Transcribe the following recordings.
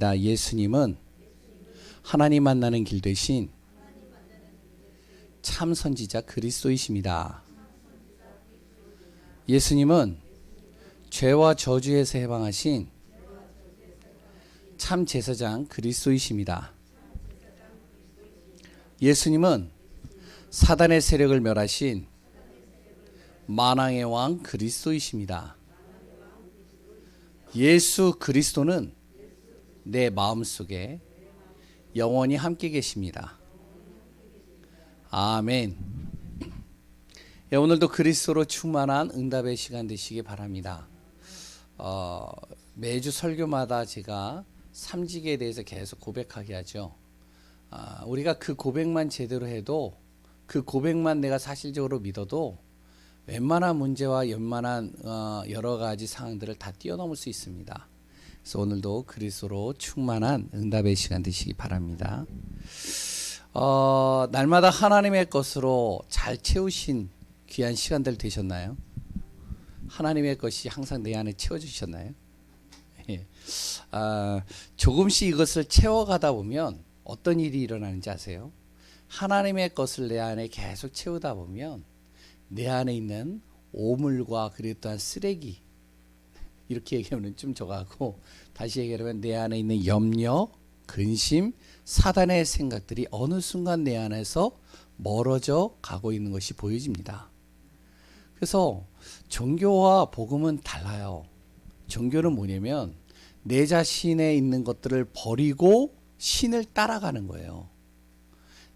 예수님은 하나님 만나는 길 되신 참 선지자 그리스도이십니다. 예수님은 죄와 저주에서 해방하신 참 제사장 그리스도이십니다. 예수님은 사단의 세력을 멸하신 만왕의 왕 그리스도이십니다. 예수 그리스도는 내 마음속에 영원히 함께 계십니다. 아멘. 오늘도 그리스도로 충만한 응답의 시간 되시기 바랍니다. 매주 설교마다 제가 삼직에 대해서 계속 고백하게 하죠. 우리가 그 고백만 제대로 해도, 그 고백만 내가 사실적으로 믿어도 웬만한 문제와 웬만한 여러 가지 상황들을 다 뛰어넘을 수 있습니다. 그래서 오늘도 그리스도로 충만한 응답의 시간 되시기 바랍니다. 날마다 하나님의 것으로 잘 채우신 귀한 시간들 되셨나요? 하나님의 것이 항상 내 안에 채워주셨나요? 예. 조금씩 이것을 채워가다 보면 어떤 일이 일어나는지 아세요? 하나님의 것을 내 안에 계속 채우다 보면 내 안에 있는 오물과 그리고 또한 쓰레기, 이렇게 얘기하면 좀 저가고, 다시 얘기하면 내 안에 있는 염려, 근심, 사단의 생각들이 어느 순간 내 안에서 멀어져 가고 있는 것이 보여집니다. 그래서 종교와 복음은 달라요. 종교는 뭐냐면 내 자신에 있는 것들을 버리고 신을 따라가는 거예요.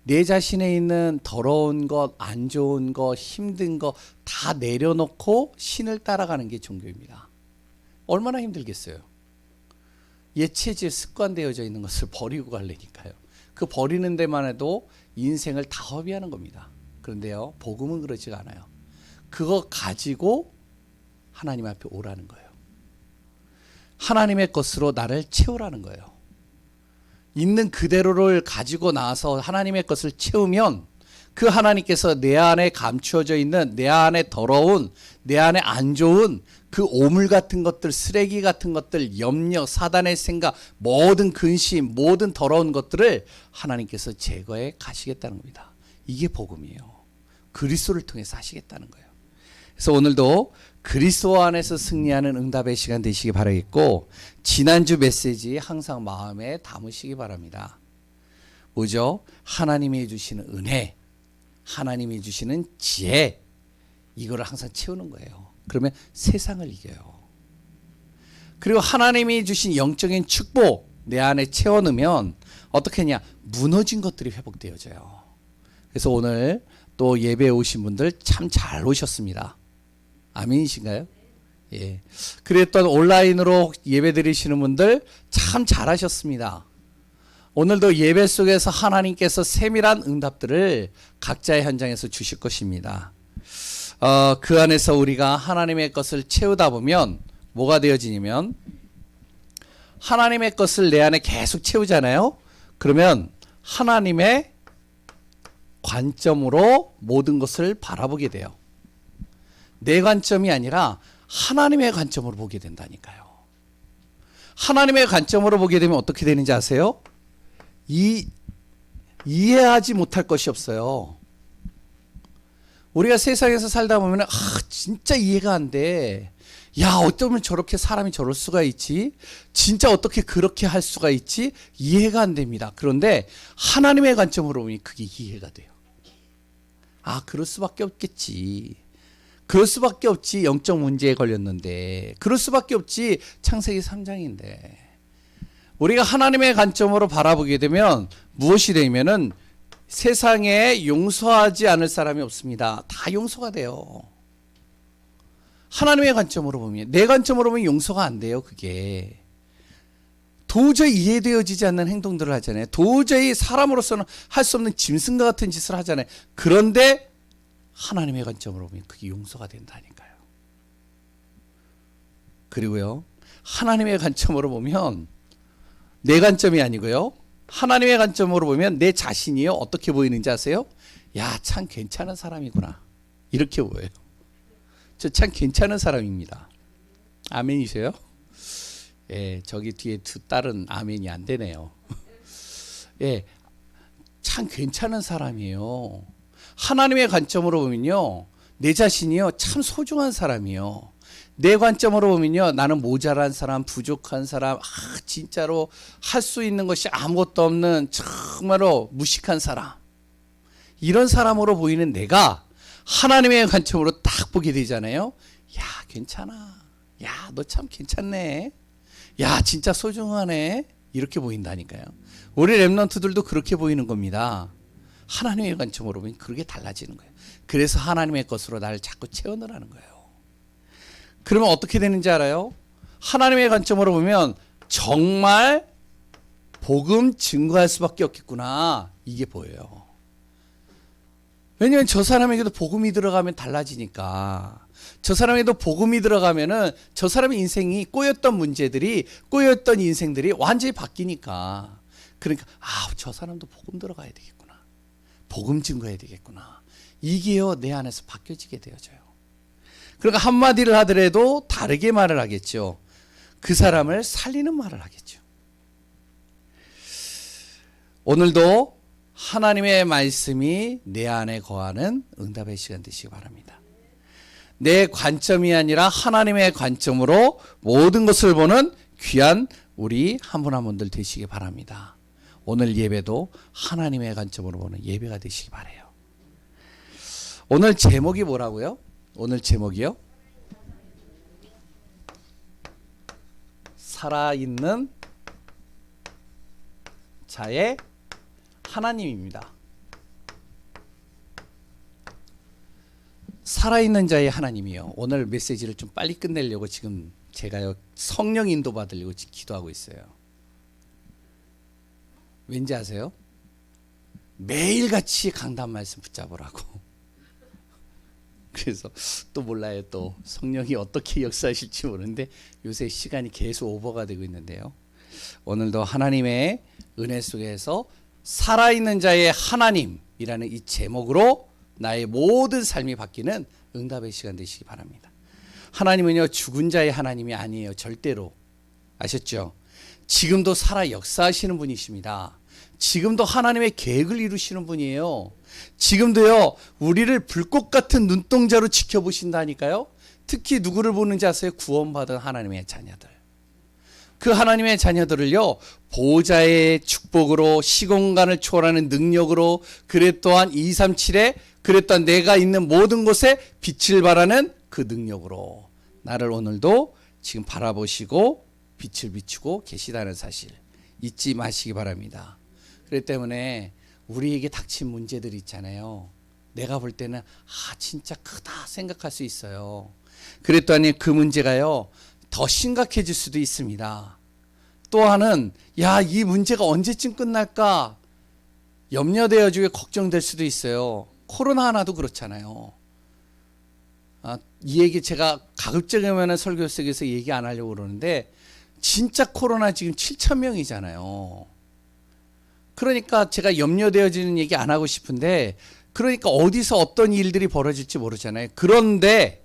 내 자신에 있는 더러운 것, 안 좋은 것, 힘든 것 다 내려놓고 신을 따라가는 게 종교입니다. 얼마나 힘들겠어요. 예체질 습관되어져 있는 것을 버리고 가려니까요. 그 버리는 데만 해도 인생을 다 허비하는 겁니다. 그런데요, 복음은 그렇지가 않아요. 그거 가지고 하나님 앞에 오라는 거예요. 하나님의 것으로 나를 채우라는 거예요. 있는 그대로를 가지고 나와서 하나님의 것을 채우면 그 하나님께서 내 안에 감추어져 있는, 내 안에 더러운, 내 안에 안 좋은 그 오물 같은 것들, 쓰레기 같은 것들, 염려, 사단의 생각, 모든 근심, 모든 더러운 것들을 하나님께서 제거해 가시겠다는 겁니다. 이게 복음이에요. 그리스도를 통해서 하시겠다는 거예요. 그래서 오늘도 그리스도 안에서 승리하는 응답의 시간 되시기 바라겠고, 지난주 메시지 항상 마음에 담으시기 바랍니다. 뭐죠? 하나님이 주시는 은혜, 하나님이 주시는 지혜, 이거를 항상 채우는 거예요. 그러면 세상을 이겨요. 그리고 하나님이 주신 영적인 축복 내 안에 채워넣으면 어떻게 하냐? 무너진 것들이 회복되어져요. 그래서 오늘 또 예배에 오신 분들 참 잘 오셨습니다. 아멘이신가요? 예. 그리고 또 온라인으로 예배 드리시는 분들 참 잘하셨습니다. 오늘도 예배 속에서 하나님께서 세밀한 응답들을 각자의 현장에서 주실 것입니다. 그 안에서 우리가 하나님의 것을 채우다 보면 뭐가 되어지냐면, 하나님의 것을 내 안에 계속 채우잖아요. 그러면 하나님의 관점으로 모든 것을 바라보게 돼요. 내 관점이 아니라 하나님의 관점으로 보게 된다니까요. 하나님의 관점으로 보게 되면 어떻게 되는지 아세요? 이해하지 못할 것이 없어요. 우리가 세상에서 살다 보면 진짜 이해가 안 돼. 야, 어쩌면 저렇게 사람이 저럴 수가 있지? 진짜 어떻게 그렇게 할 수가 있지? 이해가 안 됩니다. 그런데 하나님의 관점으로 보면 그게 이해가 돼요. 그럴 수밖에 없겠지. 그럴 수밖에 없지. 영적 문제에 걸렸는데. 그럴 수밖에 없지. 창세기 3장인데. 우리가 하나님의 관점으로 바라보게 되면 무엇이 되면은 세상에 용서하지 않을 사람이 없습니다. 다 용서가 돼요. 하나님의 관점으로 보면, 내 관점으로 보면 용서가 안 돼요. 그게 도저히 이해되어지지 않는 행동들을 하잖아요. 도저히 사람으로서는 할 수 없는 짐승과 같은 짓을 하잖아요. 그런데 하나님의 관점으로 보면 그게 용서가 된다니까요. 그리고요, 하나님의 관점으로 보면, 내 관점이 아니고요, 하나님의 관점으로 보면 내 자신이요, 어떻게 보이는지 아세요? 야, 참 괜찮은 사람이구나, 이렇게 보여요. 저 참 괜찮은 사람입니다. 아멘이세요? 예, 저기 뒤에 두 딸은 아멘이 안 되네요. 예, 참 괜찮은 사람이에요. 하나님의 관점으로 보면요, 내 자신이요 참 소중한 사람이요. 내 관점으로 보면요, 나는 모자란 사람, 부족한 사람, 진짜로 할 수 있는 것이 아무것도 없는 정말로 무식한 사람. 이런 사람으로 보이는 내가 하나님의 관점으로 딱 보게 되잖아요. 야, 괜찮아. 야, 너 참 괜찮네. 야, 진짜 소중하네. 이렇게 보인다니까요. 우리 렘넌트들도 그렇게 보이는 겁니다. 하나님의 관점으로 보면 그렇게 달라지는 거예요. 그래서 하나님의 것으로 나를 자꾸 채워넣으라는 거예요. 그러면 어떻게 되는지 알아요? 하나님의 관점으로 보면 정말 복음 증거할 수밖에 없겠구나. 이게 보여요. 왜냐하면 저 사람에게도 복음이 들어가면 달라지니까. 저 사람에게도 복음이 들어가면은 저 사람의 인생이 꼬였던 문제들이, 꼬였던 인생들이 완전히 바뀌니까. 그러니까 저 사람도 복음 들어가야 되겠구나. 복음 증거해야 되겠구나. 이게요, 내 안에서 바뀌어지게 되어져요. 그러니까 한마디를 하더라도 다르게 말을 하겠죠. 그 사람을 살리는 말을 하겠죠. 오늘도 하나님의 말씀이 내 안에 거하는 응답의 시간 되시기 바랍니다. 내 관점이 아니라 하나님의 관점으로 모든 것을 보는 귀한 우리 한 분 한 분들 되시기 바랍니다. 오늘 예배도 하나님의 관점으로 보는 예배가 되시기 바라요. 오늘 제목이 뭐라고요? 오늘 제목이요? 살아있는 자의 하나님입니다. 살아있는 자의 하나님이요. 오늘 메시지를 좀 빨리 끝내려고 지금 제가요 성령 인도 받으려고 기도하고 있어요. 왠지 아세요? 매일같이 강단 말씀 붙잡으라고. 그래서 또 몰라요. 또 성령이 어떻게 역사하실지 모르는데 요새 시간이 계속 오버가 되고 있는데요. 오늘도 하나님의 은혜 속에서 살아있는 자의 하나님이라는 이 제목으로 나의 모든 삶이 바뀌는 응답의 시간 되시기 바랍니다. 하나님은요 죽은 자의 하나님이 아니에요. 절대로. 아셨죠? 지금도 살아 역사하시는 분이십니다. 지금도 하나님의 계획을 이루시는 분이에요. 지금도요 우리를 불꽃 같은 눈동자로 지켜보신다니까요. 특히 누구를 보는지 아세요? 구원받은 하나님의 자녀들. 그 하나님의 자녀들을요 보호자의 축복으로, 시공간을 초월하는 능력으로, 그래 또한 237에 그래 또한 내가 있는 모든 곳에 빛을 발하는 그 능력으로 나를 오늘도 지금 바라보시고 빛을 비추고 계시다는 사실 잊지 마시기 바랍니다. 그렇기 때문에 우리에게 닥친 문제들이 있잖아요. 내가 볼 때는 진짜 크다 생각할 수 있어요. 그랬더니 그 문제가요 더 심각해질 수도 있습니다. 또한은 이 문제가 언제쯤 끝날까 염려되어지고 걱정될 수도 있어요. 코로나 하나도 그렇잖아요. 이 얘기 제가 가급적이면 설교석에서 얘기 안 하려고 그러는데 진짜 코로나 지금 7,000명이잖아요. 그러니까 제가 염려되어지는 얘기 안 하고 싶은데, 그러니까 어디서 어떤 일들이 벌어질지 모르잖아요. 그런데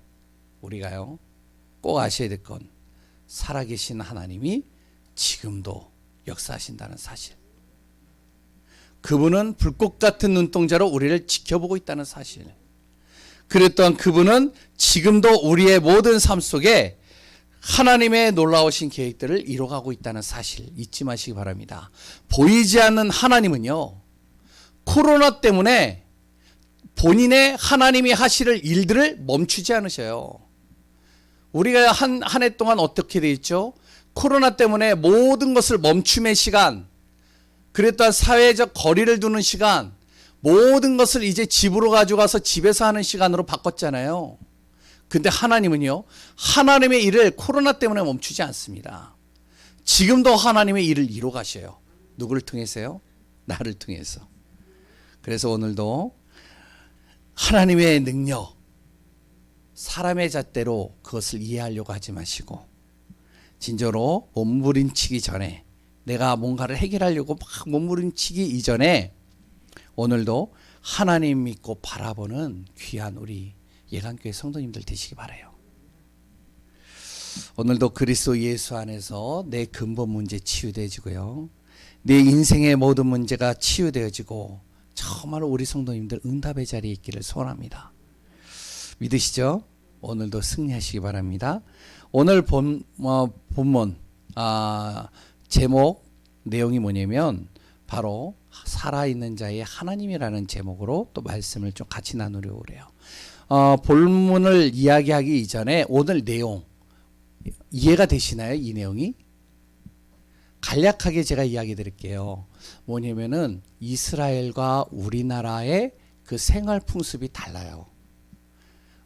우리가요 꼭 아셔야 될 건 살아계신 하나님이 지금도 역사하신다는 사실. 그분은 불꽃 같은 눈동자로 우리를 지켜보고 있다는 사실. 그랬던 그분은 지금도 우리의 모든 삶 속에 하나님의 놀라우신 계획들을 이뤄가고 있다는 사실 잊지 마시기 바랍니다. 보이지 않는 하나님은요 코로나 때문에 본인의 하나님이 하실 일들을 멈추지 않으셔요. 우리가 한 해 동안 어떻게 돼 있죠? 코로나 때문에 모든 것을 멈춤의 시간, 그랬던 사회적 거리를 두는 시간, 모든 것을 이제 집으로 가져가서 집에서 하는 시간으로 바꿨잖아요. 근데 하나님은요 하나님의 일을 코로나 때문에 멈추지 않습니다. 지금도 하나님의 일을 이뤄 가셔요. 누구를 통해서요? 나를 통해서. 그래서 오늘도 하나님의 능력, 사람의 잣대로 그것을 이해하려고 하지 마시고 진짜로 몸부림치기 전에, 내가 뭔가를 해결하려고 막 몸부림치기 이전에 오늘도 하나님 믿고 바라보는 귀한 우리 예강교회 성도님들 되시기 바라요. 오늘도 그리스도 예수 안에서 내 근본 문제 치유되어지고요. 내 인생의 모든 문제가 치유되어지고 정말 우리 성도님들 응답의 자리에 있기를 소원합니다. 믿으시죠? 오늘도 승리하시기 바랍니다. 오늘 본문 제목 내용이 뭐냐면 바로 살아있는 자의 하나님이라는 제목으로 또 말씀을 좀 같이 나누려고 그래요. 본문을 이야기하기 이전에 오늘 내용 이해가 되시나요? 이 내용이? 간략하게 제가 이야기 드릴게요. 뭐냐면은 이스라엘과 우리나라의 그 생활 풍습이 달라요.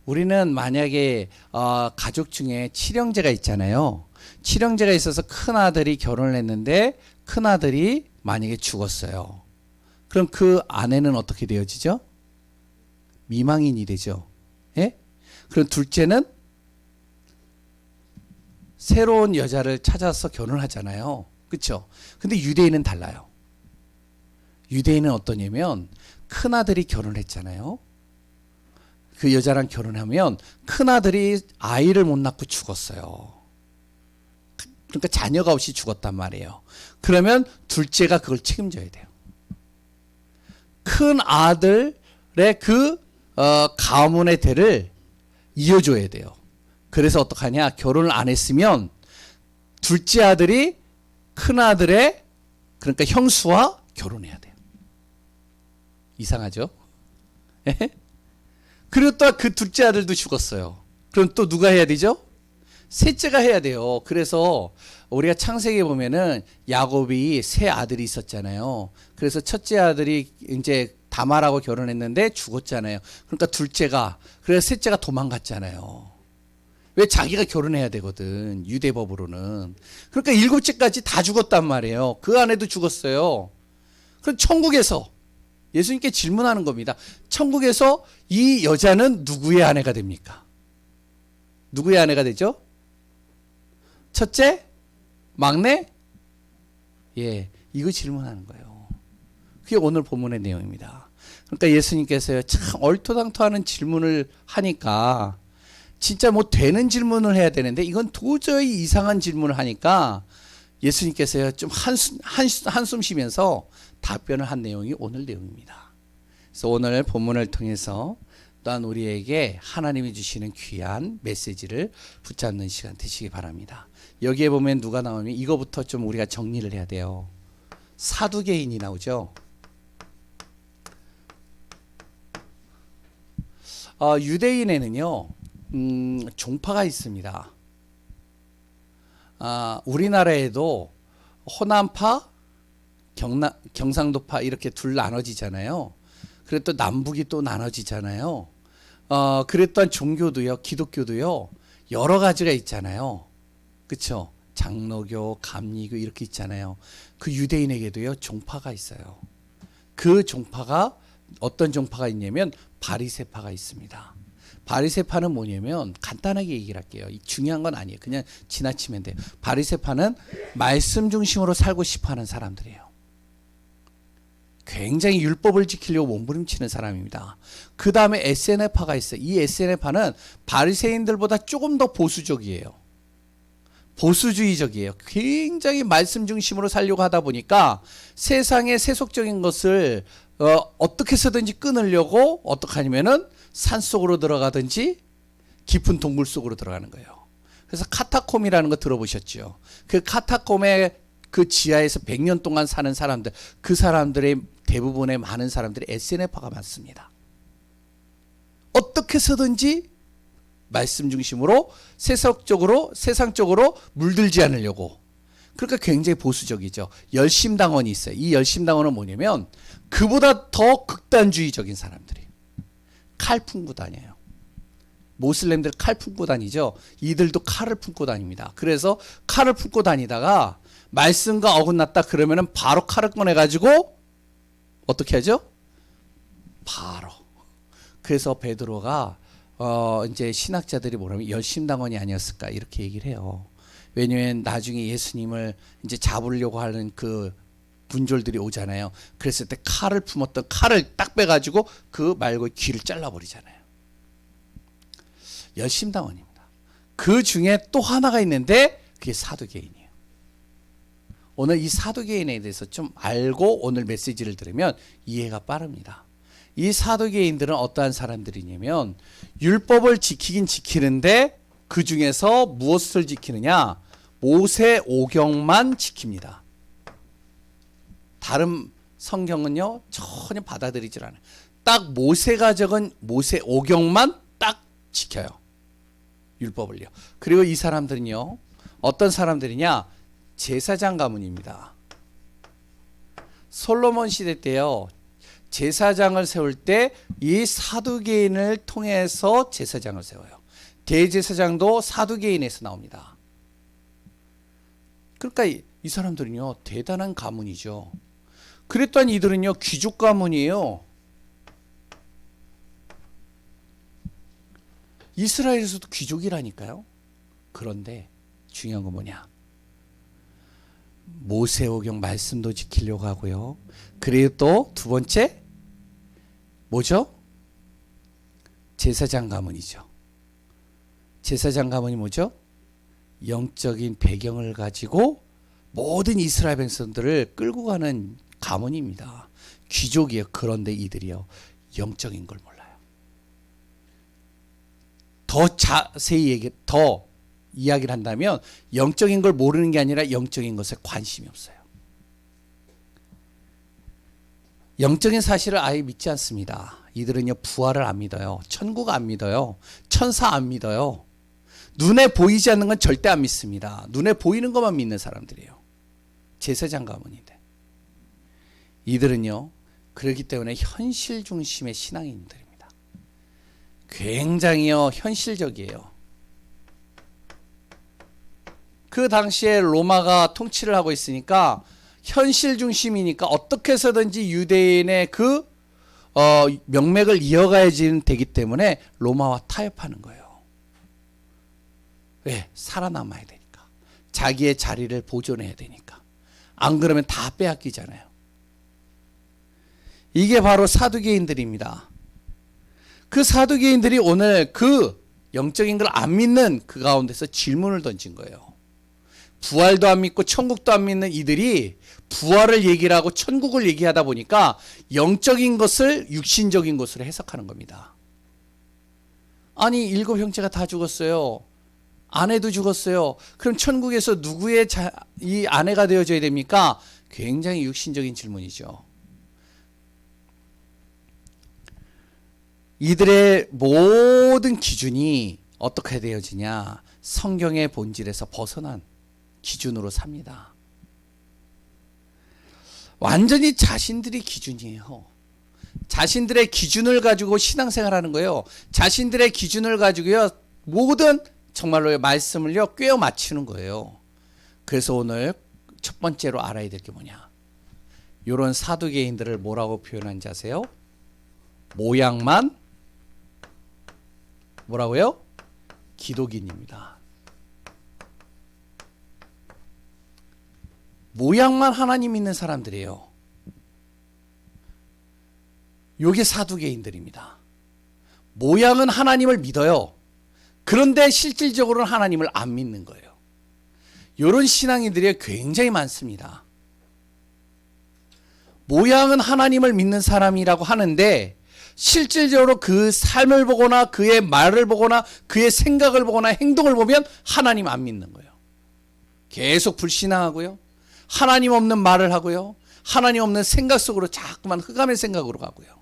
우리는 만약에 가족 중에 칠형제가 있잖아요. 칠형제가 있어서 큰아들이 결혼을 했는데 큰아들이 만약에 죽었어요. 그럼 그 아내는 어떻게 되어지죠? 미망인이 되죠. 예? 그럼 둘째는 새로운 여자를 찾아서 결혼을 하잖아요. 그렇죠? 근데 유대인은 달라요. 유대인은 어떠냐면 큰아들이 결혼했잖아요. 그 여자랑 결혼하면 큰아들이 아이를 못 낳고 죽었어요. 그러니까 자녀가 없이 죽었단 말이에요. 그러면 둘째가 그걸 책임져야 돼요. 큰 아들의 그 가문의 대를 이어줘야 돼요. 그래서 어떡하냐? 결혼을 안 했으면 둘째 아들이 큰 아들의 그러니까 형수와 결혼해야 돼요. 이상하죠? 그리고 또 그 둘째 아들도 죽었어요. 그럼 또 누가 해야 되죠? 셋째가 해야 돼요. 그래서 우리가 창세기에 보면은 야곱이 세 아들이 있었잖아요. 그래서 첫째 아들이 이제 다말하고 결혼했는데 죽었잖아요. 그러니까 둘째가 그래서 셋째가 도망갔잖아요. 왜? 자기가 결혼해야 되거든. 유대법으로는. 그러니까 일곱째까지 다 죽었단 말이에요. 그 아내도 죽었어요. 그럼 천국에서 예수님께 질문하는 겁니다. 천국에서 이 여자는 누구의 아내가 됩니까? 누구의 아내가 되죠? 첫째? 막내? 예, 이거 질문하는 거예요. 그게 오늘 본문의 내용입니다. 그러니까 예수님께서요, 참 얼토당토하는 질문을 하니까 진짜 뭐 되는 질문을 해야 되는데 이건 도저히 이상한 질문을 하니까 예수님께서요 좀 한숨 쉬면서 답변을 한 내용이 오늘 내용입니다. 그래서 오늘 본문을 통해서 또한 우리에게 하나님이 주시는 귀한 메시지를 붙잡는 시간 되시기 바랍니다. 여기에 보면 누가 나오면 이거부터 좀 우리가 정리를 해야 돼요. 사두개인이 나오죠. 유대인에는요 종파가 있습니다. 우리나라에도 호남파, 경상도파 이렇게 둘 나눠지잖아요. 그리고 또 남북이 또 나눠지잖아요. 그랬던 종교도요, 기독교도요, 여러 가지가 있잖아요. 그쵸? 장로교, 감리교 이렇게 있잖아요. 그 유대인에게도요, 종파가 있어요. 그 종파가 어떤 종파가 있냐면 바리새파가 있습니다. 바리새파는 뭐냐면 간단하게 얘기를 할게요. 중요한 건 아니에요. 그냥 지나치면 돼요. 바리새파는 말씀 중심으로 살고 싶어하는 사람들이에요. 굉장히 율법을 지키려고 몸부림치는 사람입니다. 그 다음에 에세네파가 있어요. 이 에세네파는 바리새인들보다 조금 더 보수적이에요. 보수주의적이에요. 굉장히 말씀 중심으로 살려고 하다 보니까 세상의 세속적인 것을 어떻게 해서든지 끊으려고 어떻게 하냐면은 산속으로 들어가든지 깊은 동굴 속으로 들어가는 거예요. 그래서 카타콤이라는 거 들어보셨죠? 그 카타콤의 그 지하에서 100년 동안 사는 사람들, 그 사람들의 대부분의 많은 사람들이 에세네파가 많습니다. 어떻게 해서든지 말씀 중심으로 세상적으로 물들지 않으려고. 그러니까 굉장히 보수적이죠. 열심당원이 있어요. 이 열심당원은 뭐냐면 그보다 더 극단주의적인 사람들이에요. 칼 품고 다녀요. 모슬렘들 칼 품고 다니죠. 이들도 칼을 품고 다닙니다. 그래서 칼을 품고 다니다가 말씀과 어긋났다 그러면은 바로 칼을 꺼내가지고 어떻게 하죠? 바로. 그래서 베드로가 이제 신학자들이 뭐라면 열심당원이 아니었을까 이렇게 얘기를 해요. 왜냐면 나중에 예수님을 이제 잡으려고 하는 그 군졸들이 오잖아요. 그랬을 때 칼을 품었던 칼을 딱 빼가지고 그 말고 귀를 잘라버리잖아요. 열심당원입니다. 그 중에 또 하나가 있는데 그게 사두개인이에요. 오늘 이 사두개인에 대해서 좀 알고 오늘 메시지를 들으면 이해가 빠릅니다. 이 사두개인들은 어떠한 사람들이냐면 율법을 지키긴 지키는데 그 중에서 무엇을 지키느냐? 모세 오경만 지킵니다. 다른 성경은요 전혀 받아들이질 않아요. 딱 모세가 적은 모세 오경만 딱 지켜요. 율법을요. 그리고 이 사람들은요 어떤 사람들이냐? 제사장 가문입니다. 솔로몬 시대 때요 제사장을 세울 때 이 사두개인을 통해서 제사장을 세워요. 대제사장도 사두개인에서 나옵니다. 그러니까 이 사람들은요 대단한 가문이죠. 그랬더니 이들은요 귀족 가문이에요. 이스라엘에서도 귀족이라니까요. 그런데 중요한 건 뭐냐? 모세오경 말씀도 지키려고 하고요. 그리고 또 두 번째 뭐죠? 제사장 가문이죠. 제사장 가문이 뭐죠? 영적인 배경을 가지고 모든 이스라엘 백성들을 끌고 가는 가문입니다. 귀족이에요. 그런데 이들이요 영적인 걸 몰라요. 더 자세히 더 이야기를 한다면 영적인 걸 모르는 게 아니라 영적인 것에 관심이 없어요. 영적인 사실을 아예 믿지 않습니다. 이들은요 부활을 안 믿어요. 천국 안 믿어요. 천사 안 믿어요. 눈에 보이지 않는 건 절대 안 믿습니다. 눈에 보이는 것만 믿는 사람들이에요. 제사장 가문인데 이들은요 그렇기 때문에 현실 중심의 신앙인들입니다. 굉장히요 현실적이에요. 그 당시에 로마가 통치를 하고 있으니까 현실 중심이니까 어떻게 해서든지 유대인의 그 명맥을 이어가야지 되기 때문에 로마와 타협하는 거예요. 왜? 살아남아야 되니까. 자기의 자리를 보존해야 되니까. 안 그러면 다 빼앗기잖아요. 이게 바로 사두개인들입니다. 그 사두개인들이 오늘 그 영적인 걸 안 믿는 그 가운데서 질문을 던진 거예요. 부활도 안 믿고 천국도 안 믿는 이들이 부활을 얘기를 하고 천국을 얘기하다 보니까 영적인 것을 육신적인 것으로 해석하는 겁니다. 아니 7 형제가 다 죽었어요. 아내도 죽었어요. 그럼 천국에서 누구의 이 아내가 되어줘야 됩니까? 굉장히 육신적인 질문이죠. 이들의 모든 기준이 어떻게 되어지냐? 성경의 본질에서 벗어난 기준으로 삽니다. 완전히 자신들이 기준이에요. 자신들의 기준을 가지고 신앙생활하는 거예요. 자신들의 기준을 가지고요 모든 정말로 말씀을요 꿰어 맞추는 거예요. 그래서 오늘 첫 번째로 알아야 될 게 뭐냐? 이런 사두개인들을 뭐라고 표현한지 아세요? 모양만 뭐라고요? 기독인입니다. 모양만 하나님 믿는 사람들이에요. 요게 사두개인들입니다. 모양은 하나님을 믿어요. 그런데 실질적으로는 하나님을 안 믿는 거예요. 이런 신앙인들이 굉장히 많습니다. 모양은 하나님을 믿는 사람이라고 하는데 실질적으로 그 삶을 보거나 그의 말을 보거나 그의 생각을 보거나 행동을 보면 하나님 안 믿는 거예요. 계속 불신앙하고요. 하나님 없는 말을 하고요. 하나님 없는 생각 속으로 자꾸만 흑암의 생각으로 가고요.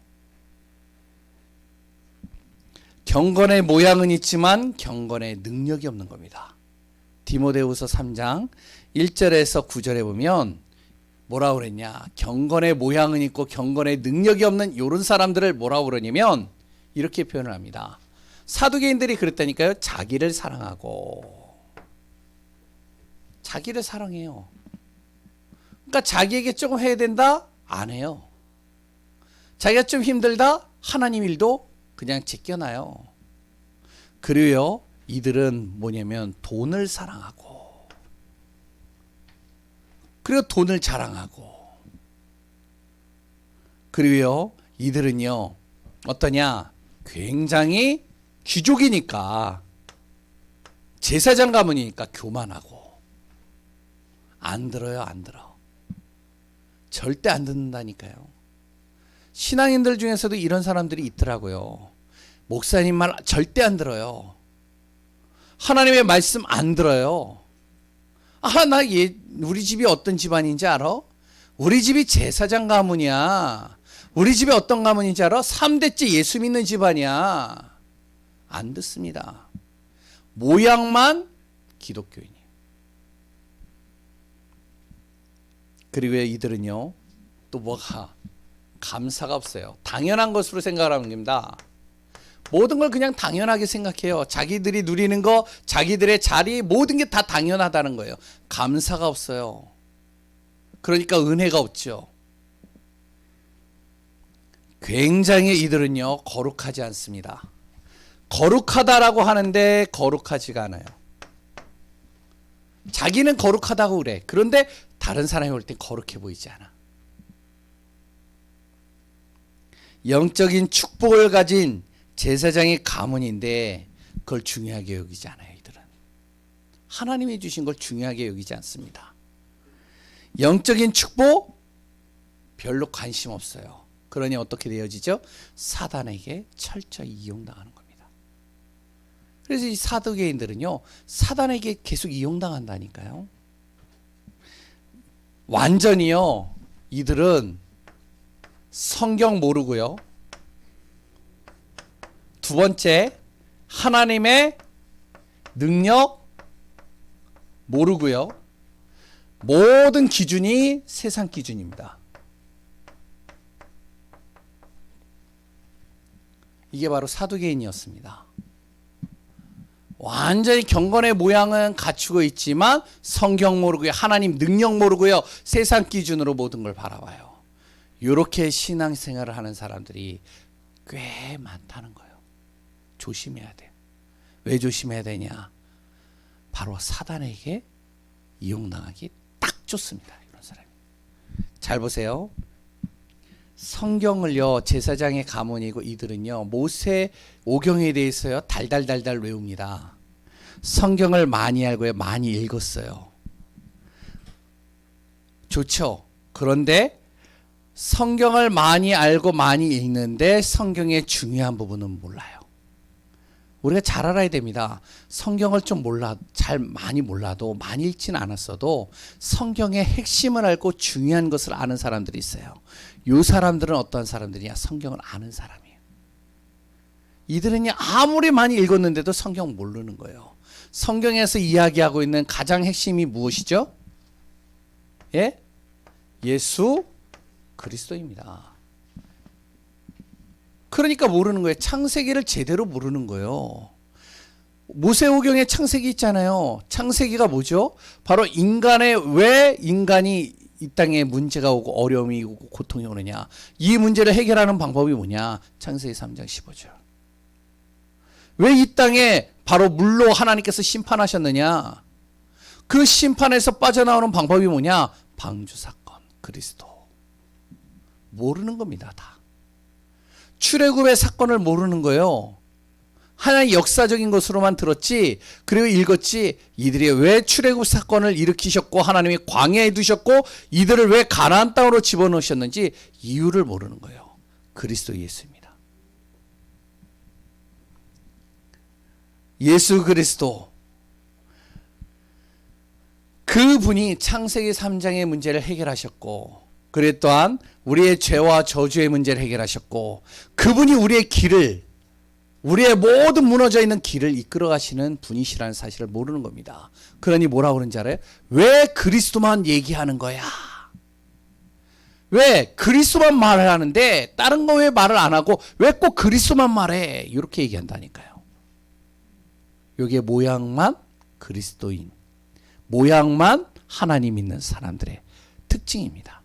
경건의 모양은 있지만 경건의 능력이 없는 겁니다. 디모데후서 3장 1절에서 9절에 보면 뭐라고 그랬냐? 경건의 모양은 있고 경건의 능력이 없는 이런 사람들을 뭐라고 그러냐면 이렇게 표현을 합니다. 사두개인들이 그랬다니까요. 자기를 사랑하고 자기를 사랑해요. 그러니까 자기에게 조금 해야 된다? 안 해요. 자기가 좀 힘들다? 하나님 일도 그냥 제껴놔요. 그리고요 이들은 뭐냐면 돈을 사랑하고 그리고 돈을 자랑하고 그리고요 이들은요 어떠냐? 굉장히 귀족이니까 제사장 가문이니까 교만하고 안 들어요, 안 들어. 절대 안 듣는다니까요. 신앙인들 중에서도 이런 사람들이 있더라고요. 목사님 말 절대 안 들어요. 하나님의 말씀 안 들어요. 우리 집이 어떤 집안인지 알아? 우리 집이 제사장 가문이야. 우리 집이 어떤 가문인지 알아? 3대째 예수 믿는 집안이야. 안 듣습니다. 모양만 기독교인이에요. 그리고 이들은요, 또 뭐가 감사가 없어요. 당연한 것으로 생각을 하는 겁니다. 모든 걸 그냥 당연하게 생각해요. 자기들이 누리는 거, 자기들의 자리, 모든 게 다 당연하다는 거예요. 감사가 없어요. 그러니까 은혜가 없죠. 굉장히 이들은요, 거룩하지 않습니다. 거룩하다라고 하는데 거룩하지가 않아요. 자기는 거룩하다고 그래. 그런데 다른 사람이 볼 땐 거룩해 보이지 않아. 영적인 축복을 가진 제사장의 가문인데 그걸 중요하게 여기지 않아요. 이들은 하나님이 주신 걸 중요하게 여기지 않습니다. 영적인 축복 별로 관심 없어요. 그러니 어떻게 되어지죠? 사단에게 철저히 이용당하는 겁니다. 그래서 이 사두개인들은요, 사단에게 계속 이용당한다니까요. 완전히요, 이들은 성경 모르고요. 두 번째, 하나님의 능력 모르고요. 모든 기준이 세상 기준입니다. 이게 바로 사두개인이었습니다. 완전히 경건의 모양은 갖추고 있지만 성경 모르고요, 하나님 능력 모르고요, 세상 기준으로 모든 걸 바라봐요. 이렇게 신앙생활을 하는 사람들이 꽤 많다는 거예요. 조심해야 돼요. 왜 조심해야 되냐? 바로 사단에게 이용당하기 딱 좋습니다. 이런 사람이. 잘 보세요. 성경을요, 제사장의 가문이고 이들은요, 모세 오경에 대해서요 달달달달 외웁니다. 성경을 많이 알고요, 많이 읽었어요. 좋죠. 그런데 성경을 많이 알고 많이 읽는데 성경의 중요한 부분은 몰라요. 우리가 잘 알아야 됩니다. 성경을 좀 많이 몰라도, 많이 읽지는 않았어도 성경의 핵심을 알고 중요한 것을 아는 사람들이 있어요. 이 사람들은 어떤 사람들이냐? 성경을 아는 사람이에요. 이들은요, 아무리 많이 읽었는데도 성경 모르는 거예요. 성경에서 이야기하고 있는 가장 핵심이 무엇이죠? 예? 예수 그리스도입니다. 그러니까 모르는 거예요. 창세기를 제대로 모르는 거예요. 모세오경에 창세기 있잖아요. 창세기가 뭐죠? 바로 왜 인간이 이 땅에 문제가 오고 어려움이 오고 고통이 오느냐, 이 문제를 해결하는 방법이 뭐냐? 창세기 3장 15절. 왜 이 땅에 바로 물로 하나님께서 심판하셨느냐? 그 심판에서 빠져나오는 방법이 뭐냐? 방주사건, 그리스도. 모르는 겁니다. 다. 출애굽의 사건을 모르는 거예요. 하나의 역사적인 것으로만 들었지, 그리고 읽었지, 이들이 왜 출애굽 사건을 일으키셨고 하나님이 광야에 두셨고 이들을 왜 가나안 땅으로 집어넣으셨는지 이유를 모르는 거예요. 그리스도 예수입니다. 예수 그리스도, 그분이 창세기 3장의 문제를 해결하셨고, 그래 또한 우리의 죄와 저주의 문제를 해결하셨고, 그분이 우리의 모든 무너져 있는 길을 이끌어 가시는 분이시라는 사실을 모르는 겁니다. 그러니 뭐라고 그러는지 알아요? 왜 그리스도만 얘기하는 거야? 왜 그리스도만 말을 하는데 다른 거 왜 말을 안 하고 왜 꼭 그리스도만 말해? 이렇게 얘기한다니까요. 여기에 모양만 그리스도인, 모양만 하나님 믿는 사람들의 특징입니다.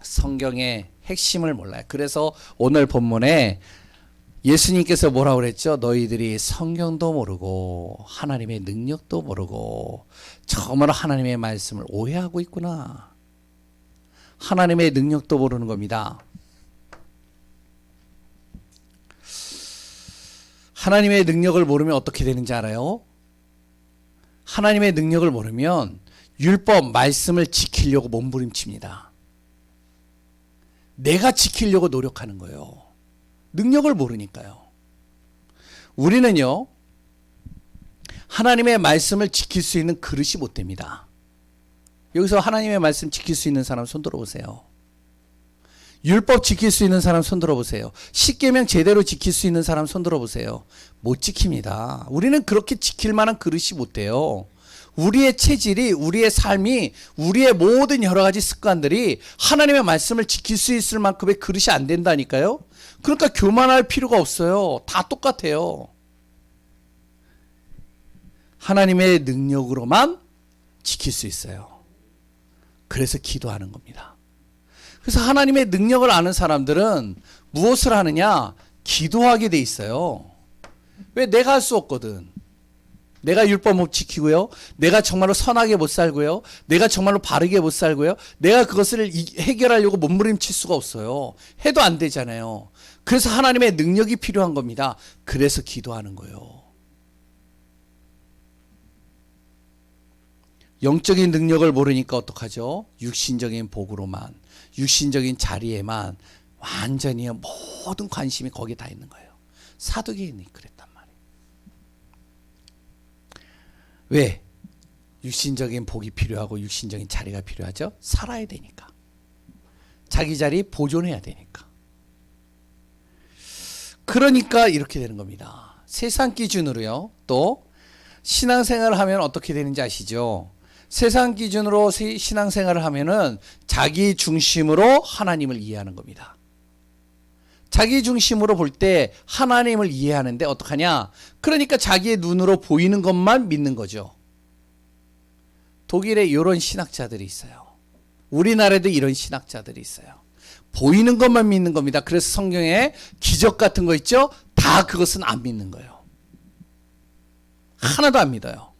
성경의 핵심을 몰라요. 그래서 오늘 본문에 예수님께서 뭐라고 그랬죠? 너희들이 성경도 모르고 하나님의 능력도 모르고 처음으로 하나님의 말씀을 오해하고 있구나. 하나님의 능력도 모르는 겁니다. 하나님의 능력을 모르면 어떻게 되는지 알아요? 하나님의 능력을 모르면 율법, 말씀을 지키려고 몸부림칩니다. 내가 지키려고 노력하는 거예요. 능력을 모르니까요. 우리는요, 하나님의 말씀을 지킬 수 있는 그릇이 못 됩니다. 여기서 하나님의 말씀 지킬 수 있는 사람 손 들어보세요. 율법 지킬 수 있는 사람 손 들어보세요. 십계명 제대로 지킬 수 있는 사람 손 들어보세요. 못 지킵니다. 우리는 그렇게 지킬 만한 그릇이 못 돼요. 우리의 체질이, 우리의 삶이, 우리의 모든 여러 가지 습관들이 하나님의 말씀을 지킬 수 있을 만큼의 그릇이 안 된다니까요. 그러니까 교만할 필요가 없어요. 다 똑같아요. 하나님의 능력으로만 지킬 수 있어요. 그래서 기도하는 겁니다. 그래서 하나님의 능력을 아는 사람들은 무엇을 하느냐? 기도하게 돼 있어요. 왜? 내가 할 수 없거든. 내가 율법 못 지키고요. 내가 정말로 선하게 못 살고요. 내가 정말로 바르게 못 살고요. 내가 그것을 해결하려고 몸부림칠 수가 없어요. 해도 안 되잖아요. 그래서 하나님의 능력이 필요한 겁니다. 그래서 기도하는 거예요. 영적인 능력을 모르니까 어떡하죠? 육신적인 복으로만, 육신적인 자리에만 완전히 모든 관심이 거기에 다 있는 거예요. 사두개인이 그랬단 말이에요. 왜? 육신적인 복이 필요하고 육신적인 자리가 필요하죠? 살아야 되니까. 자기 자리 보존해야 되니까. 그러니까 이렇게 되는 겁니다. 세상 기준으로요. 또 신앙생활을 하면 어떻게 되는지 아시죠? 세상 기준으로 신앙생활을 하면은 자기 중심으로 하나님을 이해하는 겁니다. 자기 중심으로 볼 때 하나님을 이해하는데 어떡하냐? 그러니까 자기의 눈으로 보이는 것만 믿는 거죠. 독일에 이런 신학자들이 있어요. 우리나라에도 이런 신학자들이 있어요. 보이는 것만 믿는 겁니다. 그래서 성경에 기적 같은 거 있죠? 다 그것은 안 믿는 거예요. 하나도 안 믿어요.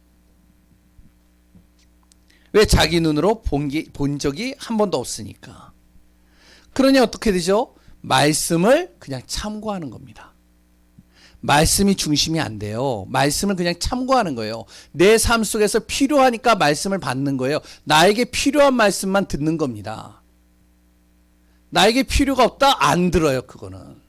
왜? 자기 눈으로 본 적이 한 번도 없으니까. 그러니 어떻게 되죠? 말씀을 그냥 참고하는 겁니다. 말씀이 중심이 안 돼요. 말씀을 그냥 참고하는 거예요. 내 삶 속에서 필요하니까 말씀을 받는 거예요. 나에게 필요한 말씀만 듣는 겁니다. 나에게 필요가 없다? 안 들어요. 그거는.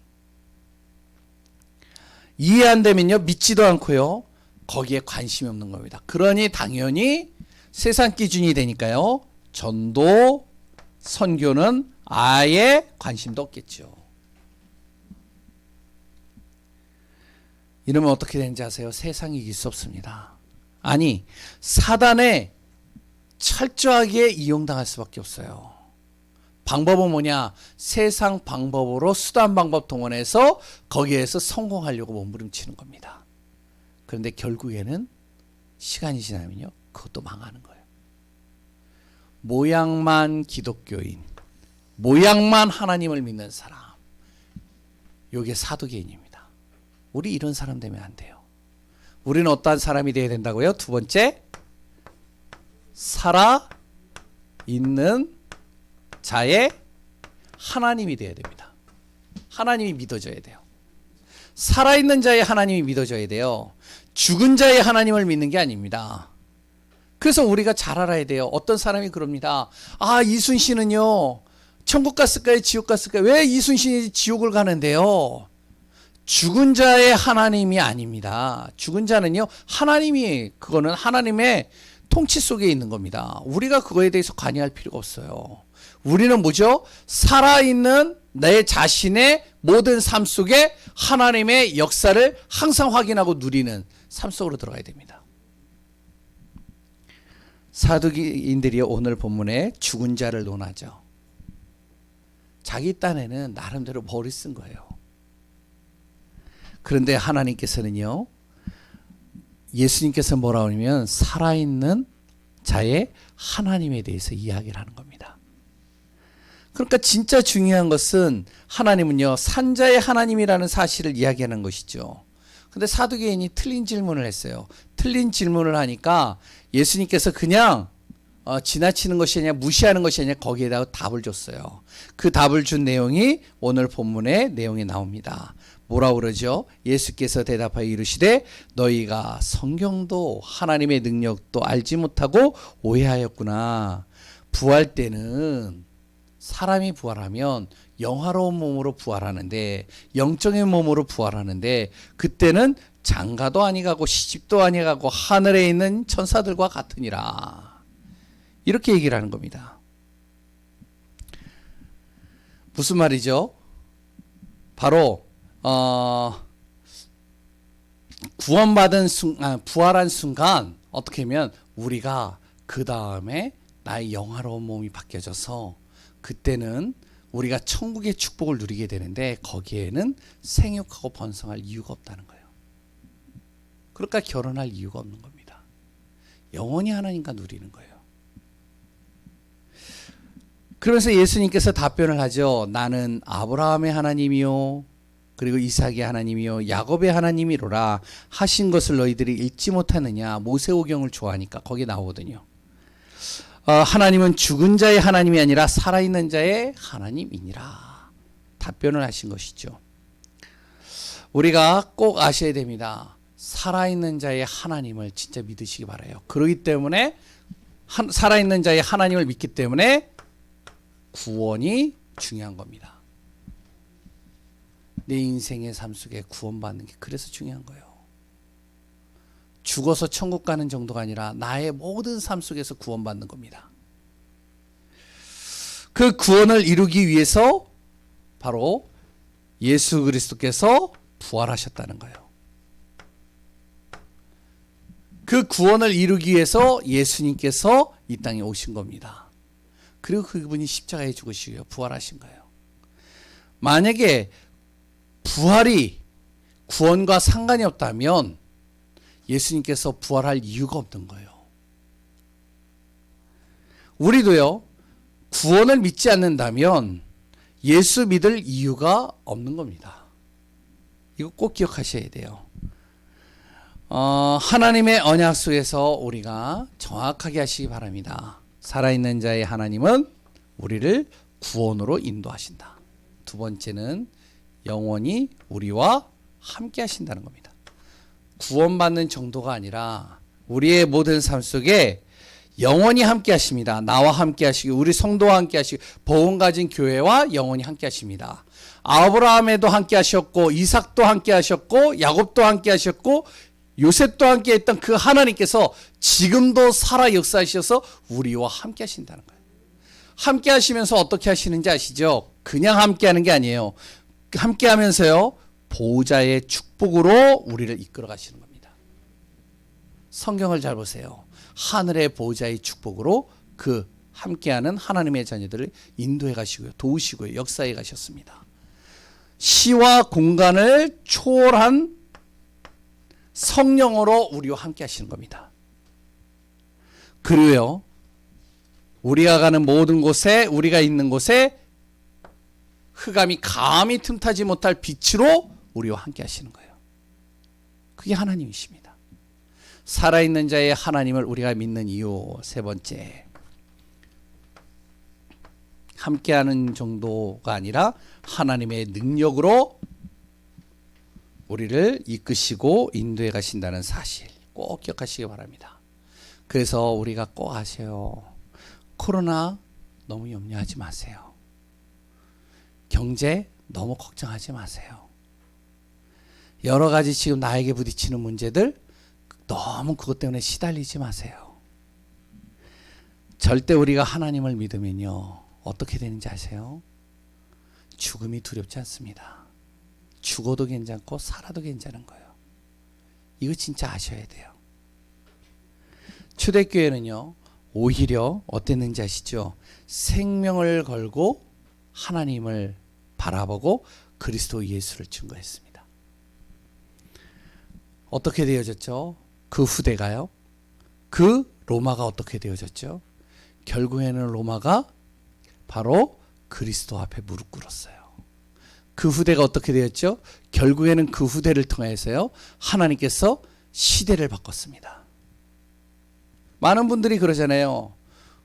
이해 안 되면요, 믿지도 않고요, 거기에 관심이 없는 겁니다. 그러니 당연히 세상 기준이 되니까요, 전도, 선교는 아예 관심도 없겠죠. 이러면 어떻게 되는지 아세요? 세상이 이길 수 없습니다. 아니, 사단에 철저하게 이용당할 수밖에 없어요. 방법은 뭐냐? 세상 방법으로 수단 방법 동원해서 거기에서 성공하려고 몸부림치는 겁니다. 그런데 결국에는 시간이 지나면요, 그것도 망하는 거예요. 모양만 기독교인, 모양만 하나님을 믿는 사람, 이게 사두개인입니다. 우리 이런 사람 되면 안 돼요. 우리는 어떠한 사람이 되어야 된다고요? 두 번째, 살아있는 자의 하나님이 되어야 됩니다. 하나님이 믿어져야 돼요. 살아있는 자의 하나님이 믿어져야 돼요. 죽은 자의 하나님을 믿는 게 아닙니다. 그래서 우리가 잘 알아야 돼요. 어떤 사람이 그럽니다. 아, 이순신은요, 천국 갔을까요? 지옥 갔을까요? 왜 이순신이 지옥을 가는데요? 죽은 자의 하나님이 아닙니다. 죽은 자는요, 하나님이, 그거는 하나님의 통치 속에 있는 겁니다. 우리가 그거에 대해서 관여할 필요가 없어요. 우리는 뭐죠? 살아있는 내 자신의 모든 삶 속에 하나님의 역사를 항상 확인하고 누리는 삶 속으로 들어가야 됩니다. 사두개인들이 오늘 본문에 죽은 자를 논하죠. 자기 딴에는 나름대로 머리 쓴 거예요. 그런데 하나님께서는요, 예수님께서 뭐라고 하냐면 살아있는 자의 하나님에 대해서 이야기를 하는 겁니다. 그러니까 진짜 중요한 것은 하나님은요, 산자의 하나님이라는 사실을 이야기하는 것이죠. 근데 사두개인이 틀린 질문을 했어요. 틀린 질문을 하니까 예수님께서 그냥 지나치는 것이 아니라 무시하는 것이 아니라 거기에다가 답을 줬어요. 그 답을 준 내용이 오늘 본문의 내용에 나옵니다. 뭐라 그러죠? 예수께서 대답하여 이르시되 너희가 성경도 하나님의 능력도 알지 못하고 오해하였구나. 부활 때는 사람이 부활하면 영화로운 몸으로 부활하는데, 영적인 몸으로 부활하는데, 그때는 장가도 아니가고 시집도 아니가고 하늘에 있는 천사들과 같으니라. 이렇게 얘기를 하는 겁니다. 무슨 말이죠? 바로 구원받은 부활한 순간 어떻게 하면 우리가 그 다음에 나의 영화로운 몸이 바뀌어져서 그때는 우리가 천국의 축복을 누리게 되는데, 거기에는 생육하고 번성할 이유가 없다는 거예요. 그러니까 결혼할 이유가 없는 겁니다. 영원히 하나님과 누리는 거예요. 그러면서 예수님께서 답변을 하죠. 나는 아브라함의 하나님이요 그리고 이삭의 하나님이요 야곱의 하나님이로라 하신 것을 너희들이 읽지 못하느냐. 모세오경을 좋아하니까 거기 나오거든요. 하나님은 죽은 자의 하나님이 아니라 살아있는 자의 하나님이니라. 답변을 하신 것이죠. 우리가 꼭 아셔야 됩니다. 살아있는 자의 하나님을 진짜 믿으시기 바라요. 그렇기 때문에 살아있는 자의 하나님을 믿기 때문에 구원이 중요한 겁니다. 내 인생의 삶 속에 구원받는 게 그래서 중요한 거예요. 죽어서 천국 가는 정도가 아니라 나의 모든 삶 속에서 구원받는 겁니다. 그 구원을 이루기 위해서 바로 예수 그리스도께서 부활하셨다는 거예요. 그 구원을 이루기 위해서 예수님께서 이 땅에 오신 겁니다. 그리고 그분이 십자가에 죽으시고 부활하신 거예요. 만약에 부활이 구원과 상관이 없다면 예수님께서 부활할 이유가 없는 거예요. 우리도요, 구원을 믿지 않는다면 예수 믿을 이유가 없는 겁니다. 이거 꼭 기억하셔야 돼요. 하나님의 언약 속에서 우리가 정확하게 하시기 바랍니다. 살아있는 자의 하나님은 우리를 구원으로 인도하신다. 두 번째는 영원히 우리와 함께 하신다는 겁니다. 구원받는 정도가 아니라 우리의 모든 삶 속에 영원히 함께 하십니다. 나와 함께 하시고 우리 성도와 함께 하시고 복음 가진 교회와 영원히 함께 하십니다. 아브라함에도 함께 하셨고 이삭도 함께 하셨고 야곱도 함께 하셨고 요셉도 함께 했던 그 하나님께서 지금도 살아 역사하셔서 우리와 함께 하신다는 거예요. 함께 하시면서 어떻게 하시는지 아시죠? 그냥 함께 하는 게 아니에요. 함께 하면서요, 보호자의 축복으로 우리를 이끌어 가시는 겁니다. 성경을 잘 보세요. 하늘의 보호자의 축복으로 그 함께하는 하나님의 자녀들을 인도해 가시고요, 도우시고요, 역사해 가셨습니다. 시와 공간을 초월한 성령으로 우리와 함께 하시는 겁니다. 그리고요, 우리가 가는 모든 곳에, 우리가 있는 곳에 흑암이 감히 틈타지 못할 빛으로 우리와 함께 하시는 거예요. 그게 하나님이십니다. 살아있는 자의 하나님을 우리가 믿는 이유 세 번째, 함께하는 정도가 아니라 하나님의 능력으로 우리를 이끄시고 인도해 가신다는 사실 꼭 기억하시기 바랍니다. 그래서 우리가 꼭 아세요. 코로나 너무 염려하지 마세요. 경제 너무 걱정하지 마세요. 여러 가지 지금 나에게 부딪히는 문제들 너무 그것 때문에 시달리지 마세요. 절대 우리가 하나님을 믿으면요, 어떻게 되는지 아세요? 죽음이 두렵지 않습니다. 죽어도 괜찮고 살아도 괜찮은 거예요. 이거 진짜 아셔야 돼요. 초대교회는요, 오히려 어땠는지 아시죠? 생명을 걸고 하나님을 바라보고 그리스도 예수를 증거했습니다. 어떻게 되어졌죠? 그 후대가요, 그 로마가 어떻게 되어졌죠? 결국에는 로마가 바로 그리스도 앞에 무릎 꿇었어요. 그 후대가 어떻게 되었죠? 결국에는 그 후대를 통해서요, 하나님께서 시대를 바꿨습니다. 많은 분들이 그러잖아요.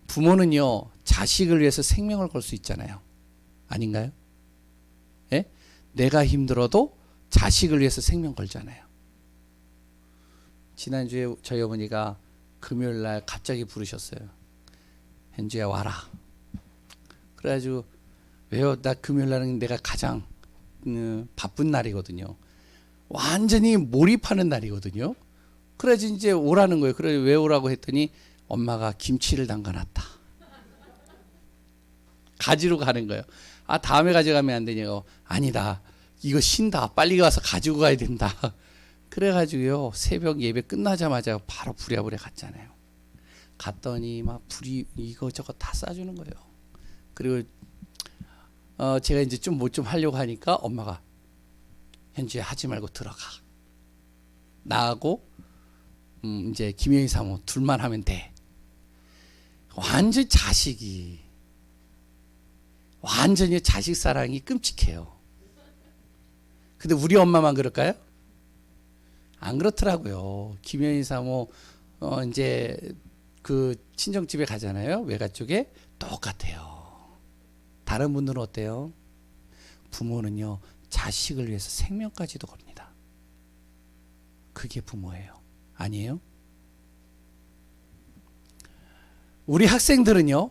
부모는요, 자식을 위해서 생명을 걸 수 있잖아요. 아닌가요? 예? 내가 힘들어도 자식을 위해서 생명 걸잖아요. 지난주에 저희 어머니가 금요일 날 갑자기 부르셨어요. 현주야 와라. 그래가지고 왜요? 나 금요일 날은 내가 가장 바쁜 날이거든요. 완전히 몰입하는 날이거든요. 그래서 이제 오라는 거예요. 그래 왜 오라고 했더니 엄마가 김치를 담가놨다. 가지러 가는 거예요. 아 다음에 가져가면 안 되냐고. 아니다. 이거 신다. 빨리 가서 가지고 가야 된다. 그래가지고요 새벽 예배 끝나자마자 바로 부랴부랴 갔잖아요. 갔더니 막 불이 이거저거 다 싸주는 거예요. 그리고 제가 이제 좀 뭐 좀 하려고 하니까 엄마가 현주야 하지 말고 들어가. 나하고 이제 김영희 사모 둘만 하면 돼. 완전 자식이 완전히 자식 사랑이 끔찍해요. 근데 우리 엄마만 그럴까요? 안 그렇더라고요. 김영희 사모 이제 그 친정집에 가잖아요. 외가 쪽에 똑같아요. 다른 분들은 어때요? 부모는요 자식을 위해서 생명까지도 겁니다. 그게 부모예요. 아니에요? 우리 학생들은요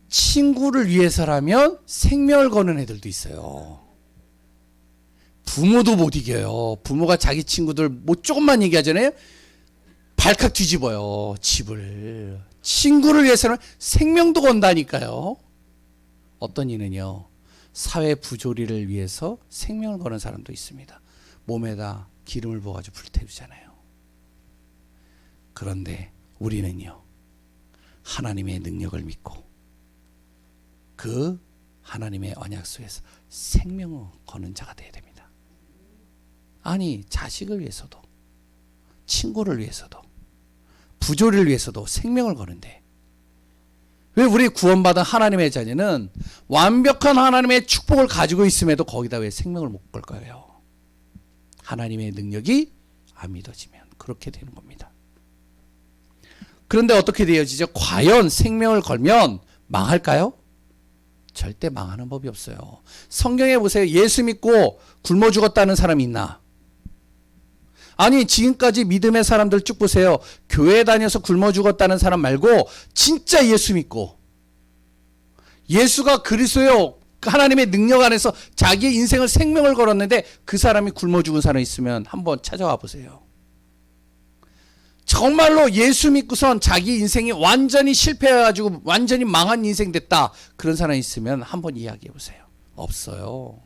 친구를 위해서라면 생명을 거는 애들도 있어요. 부모도 못 이겨요. 부모가 자기 친구들 뭐 조금만 얘기하잖아요. 발칵 뒤집어요. 집을. 친구를 위해서는 생명도 건다니까요. 어떤 이는요 사회 부조리를 위해서 생명을 거는 사람도 있습니다. 몸에다 기름을 부어가지고 불태우잖아요. 그런데 우리는요 하나님의 능력을 믿고 그 하나님의 언약 속에서 생명을 거는 자가 되어야 됩니다. 아니 자식을 위해서도 친구를 위해서도 부조리를 위해서도 생명을 거는데 왜 우리 구원받은 하나님의 자녀는 완벽한 하나님의 축복을 가지고 있음에도 거기다 왜 생명을 못 걸까요? 하나님의 능력이 안 믿어지면 그렇게 되는 겁니다. 그런데 어떻게 되어지죠? 과연 생명을 걸면 망할까요? 절대 망하는 법이 없어요. 성경에 보세요. 예수 믿고 굶어 죽었다는 사람이 있나? 아니 지금까지 믿음의 사람들 쭉 보세요. 교회 다녀서 굶어 죽었다는 사람 말고 진짜 예수 믿고 예수가 그리스도요 하나님의 능력 안에서 자기의 인생을 생명을 걸었는데 그 사람이 굶어 죽은 사람이 있으면 한번 찾아와 보세요. 정말로 예수 믿고선 자기 인생이 완전히 실패해가지고 완전히 망한 인생 됐다. 그런 사람이 있으면 한번 이야기해 보세요. 없어요.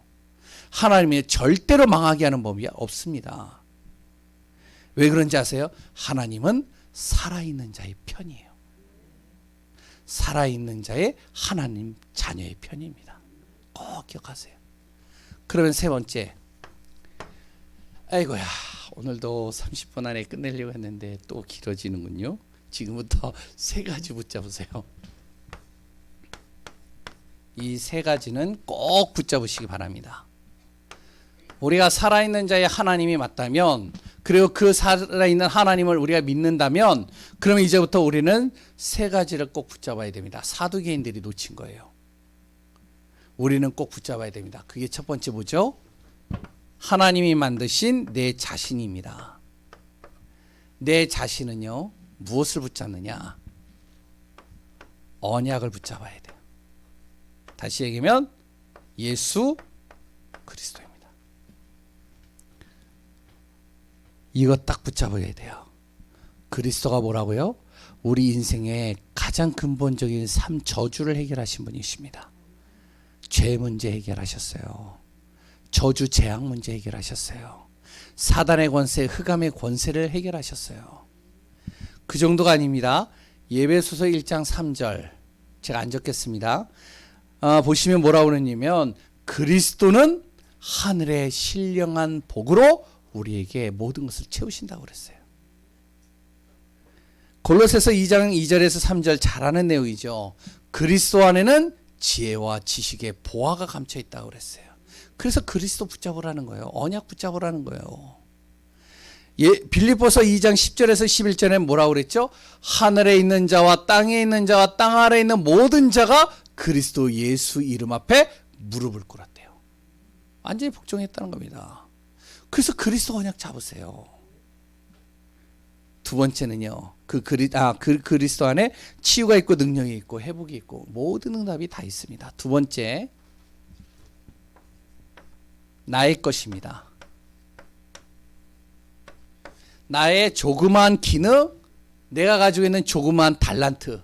하나님이 절대로 망하게 하는 법이 없습니다. 왜 그런지 아세요? 하나님은 살아있는 자의 편이에요. 살아있는 자의 하나님 자녀의 편입니다. 꼭 기억하세요. 그러면 세 번째, 아이고야 오늘도 30분 안에 끝내려고 했는데 또 길어지는군요. 지금부터 세 가지 붙잡으세요. 이 세 가지는 꼭 붙잡으시기 바랍니다. 우리가 살아있는 자의 하나님이 맞다면, 그리고 그 살아있는 하나님을 우리가 믿는다면, 그러면 이제부터 우리는 세 가지를 꼭 붙잡아야 됩니다. 사두개인들이 놓친 거예요. 우리는 꼭 붙잡아야 됩니다. 그게 첫 번째 뭐죠? 하나님이 만드신 내 자신입니다. 내 자신은요 무엇을 붙잡느냐? 언약을 붙잡아야 돼요. 다시 얘기하면 예수 그리스도입니다. 이거 딱 붙잡아야 돼요. 그리스도가 뭐라고요? 우리 인생의 가장 근본적인 삶 저주를 해결하신 분이십니다. 죄 문제 해결하셨어요. 저주 재앙 문제 해결하셨어요. 사단의 권세, 흑암의 권세를 해결하셨어요. 그 정도가 아닙니다. 예배소서 1장 3절 제가 안 적겠습니다. 보시면 뭐라고 그러냐면 그리스도는 하늘의 신령한 복으로 우리에게 모든 것을 채우신다고 그랬어요. 골로새서 2장 2절에서 3절 잘 아는 내용이죠. 그리스도 안에는 지혜와 지식의 보화가 감춰 있다고 그랬어요. 그래서 그리스도 붙잡으라는 거예요. 언약 붙잡으라는 거예요. 빌립보서 2장 10절에서 11절에 뭐라고 그랬죠? 하늘에 있는 자와 땅에 있는 자와 땅 아래에 있는 모든 자가 그리스도 예수 이름 앞에 무릎을 꿇었대요. 완전히 복종했다는 겁니다. 그래서 그리스도 언약 잡으세요. 두 번째는요. 그 그리스도 안에 치유가 있고 능력이 있고 회복이 있고 모든 응답이 다 있습니다. 두 번째, 나의 것입니다. 나의 조그만 기능, 내가 가지고 있는 조그만 달란트.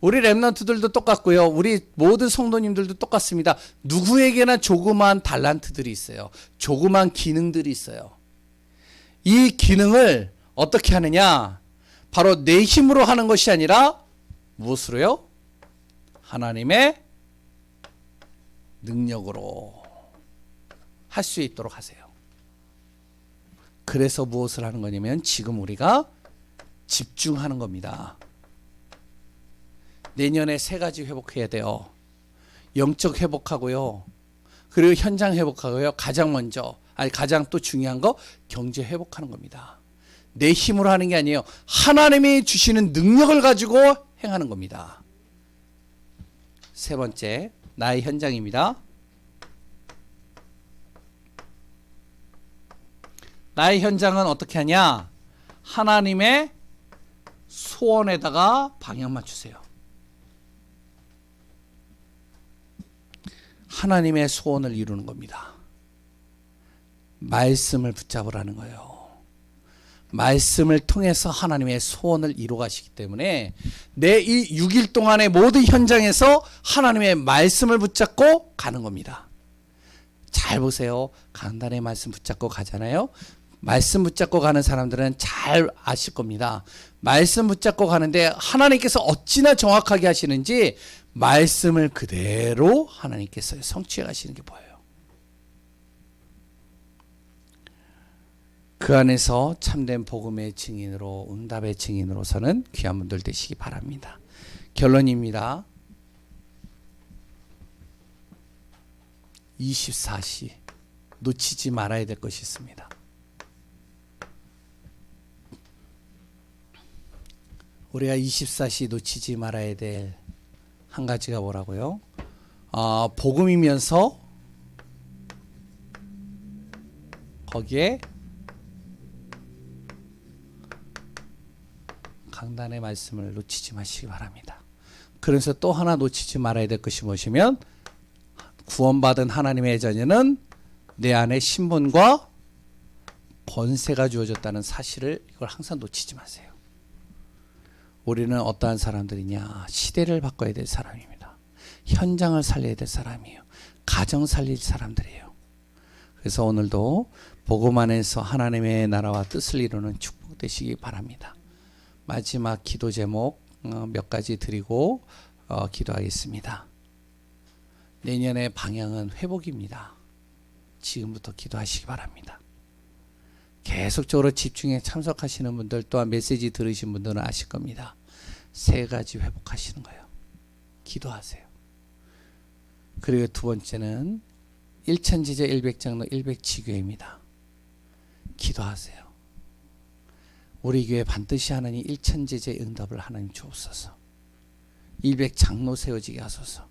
우리 렘넌트들도 똑같고요. 우리 모든 성도님들도 똑같습니다. 누구에게나 조그만 달란트들이 있어요. 조그만 기능들이 있어요. 이 기능을 어떻게 하느냐? 바로 내 힘으로 하는 것이 아니라 무엇으로요? 하나님의 능력으로 할 수 있도록 하세요. 그래서 무엇을 하는 거냐면 지금 우리가 집중하는 겁니다. 내년에 3가지 회복해야 돼요. 영적 회복하고요. 그리고 현장 회복하고요. 가장 또 중요한 거 경제 회복하는 겁니다. 내 힘으로 하는 게 아니에요. 하나님이 주시는 능력을 가지고 행하는 겁니다. 세 번째, 나의 현장입니다. 나의 현장은 어떻게 하냐? 하나님의 소원에다가 방향 맞추세요. 하나님의 소원을 이루는 겁니다. 말씀을 붙잡으라는 거예요. 말씀을 통해서 하나님의 소원을 이루어 가시기 때문에 내 이 6일 동안의 모든 현장에서 하나님의 말씀을 붙잡고 가는 겁니다. 잘 보세요. 강단의 말씀 붙잡고 가잖아요. 말씀 붙잡고 가는 사람들은 잘 아실 겁니다. 말씀 붙잡고 가는데 하나님께서 어찌나 정확하게 하시는지 말씀을 그대로 하나님께서 성취해 가시는 게 보여요. 그 안에서 참된 복음의 증인으로, 응답의 증인으로서는 귀한 분들 되시기 바랍니다. 결론입니다. 24시 놓치지 말아야 될 것이 있습니다. 우리가 24시 놓치지 말아야 될 한 가지가 뭐라고요? 복음이면서 거기에 강단의 말씀을 놓치지 마시기 바랍니다. 그래서 또 하나 놓치지 말아야 될 것이 무엇이면 구원받은 하나님의 자녀는 내 안에 신분과 권세가 주어졌다는 사실을 이걸 항상 놓치지 마세요. 우리는 어떠한 사람들이냐? 시대를 바꿔야 될 사람입니다. 현장을 살려야 될 사람이에요. 가정 살릴 사람들이에요. 그래서 오늘도 복음 안에서 하나님의 나라와 뜻을 이루는 축복 되시기 바랍니다. 마지막 기도 제목 몇 가지 드리고 기도하겠습니다. 내년의 방향은 회복입니다. 지금부터 기도하시기 바랍니다. 계속적으로 집중해 참석하시는 분들 또한 메시지 들으신 분들은 아실 겁니다. 3가지 회복하시는 거예요. 기도하세요. 그리고 두 번째는 일천지제 100장로 100지교회입니다. 기도하세요. 우리 교회 반드시 하나님 일천지제 응답을 하나님 주옵소서. 100장로 세워지게 하소서.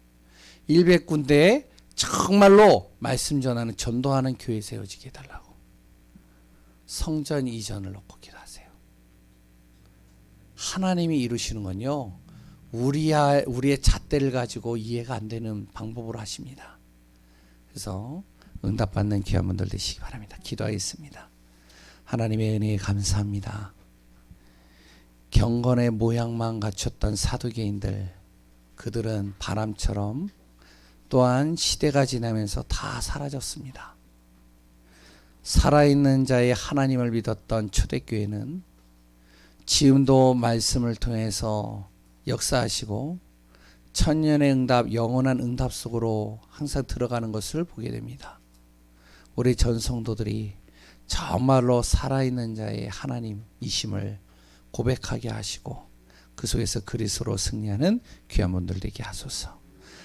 100군데에 정말로 말씀 전하는 전도하는 교회 세워지게 해달라고. 성전 이전을 놓고 기도하세요. 하나님이 이루시는 건요, 우리의 잣대를 가지고 이해가 안 되는 방법으로 하십니다. 그래서 응답받는 귀한 분들 되시기 바랍니다. 기도하겠습니다. 하나님의 은혜에 감사합니다. 경건의 모양만 갖췄던 사두개인들, 그들은 바람처럼 또한 시대가 지나면서 다 사라졌습니다. 살아있는 자의 하나님을 믿었던 초대교회는 지금도 말씀을 통해서 역사하시고 천년의 응답, 영원한 응답 속으로 항상 들어가는 것을 보게 됩니다. 우리 전성도들이 정말로 살아있는 자의 하나님이심을 고백하게 하시고 그 속에서 그리스도로 승리하는 귀한 분들 되게 하소서.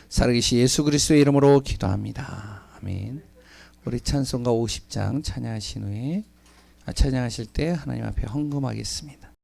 살아계신 예수 그리스도의 이름으로 기도합니다. 아멘. 우리 찬송가 50장 찬양하신 후에 찬양하실 때 하나님 앞에 헌금하겠습니다.